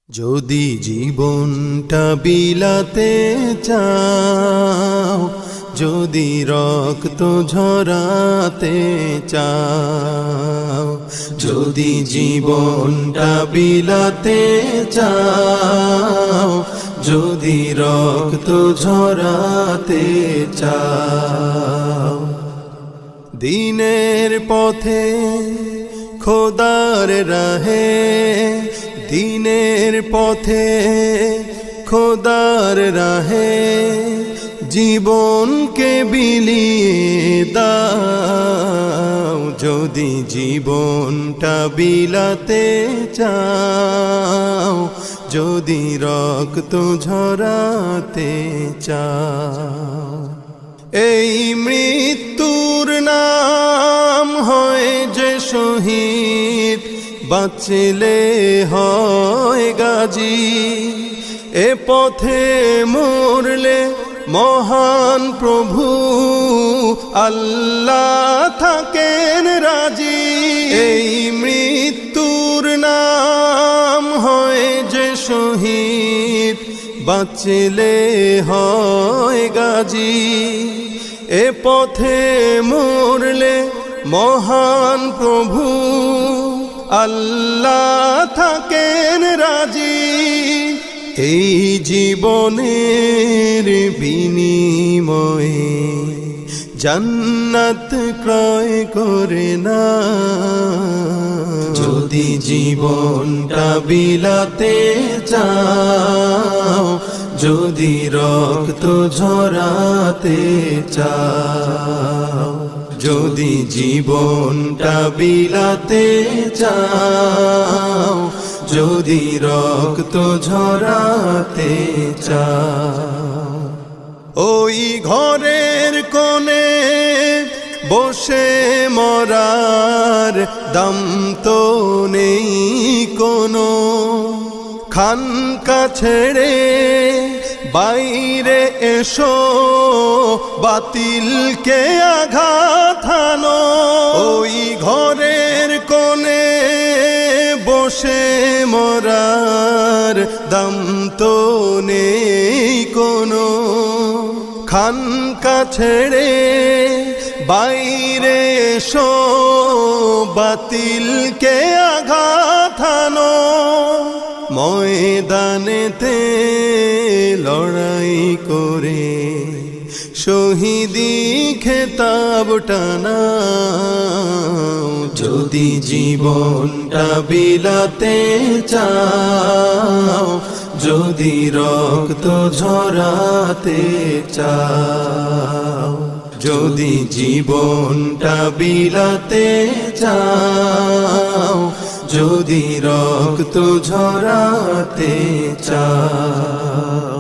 যদি জীবনটা বিলাতে চাও, যদি রক্ত ঝরাতে চাও, যদি জীবনটা বিলাতে চাও, যদি রক্ত ঝরাতে চাও, দিনের পথে খোদার রাহে, দিনের পথে খোদার রাহে জীবনকে বিলিয়ে দাও। যদি জীবনটা বিলাতে চাও, যদি রক্ত ঝরাতে চাও, এই মৃত্যুর নাম হয় যে শহীদ, বাঁচলে হয় গাজী। এ পথে মরলে মহান প্রভু আল্লাহ থাকেন রাজি। এই মৃত্যুর নাম হয় যে শহীদ, বাঁচলে হয় গাজী। এ পথে মরলে মহান প্রভু আল্লাহ থাকেন রাজি। এই জীবনের বিনিময়ে জান্নাত ক্রয় করে না। যদি জীবনটা বিলাতে চাও, যদি রক্ত ঝরাতে চাও, যদি জীবনটা বিলাতে চাও, যদি রক্ত ঝরাতে চাও, ওই ঘরের কোণে বসে মরার দম তো নেই কোনো। খানকা ছেড়ে বাইরে এসো, বাতিলকে আঘাত হানো। ওই ঘরের কোণে বসে মরার দম তো নেই কোনো। খানকা ছেড়ে বাইরে এসো, বাতিলকে আঘাত হানো। ময়দানেতে লড়াই করে শহীদি খেতাব টানাও। যদি জীবনটা বিলাতে চাও, যদি রক্ত ঝরাতে চাও, যদি জীবনটা বিলাতে চাও, যদি রক্ত ঝরাতে চাও।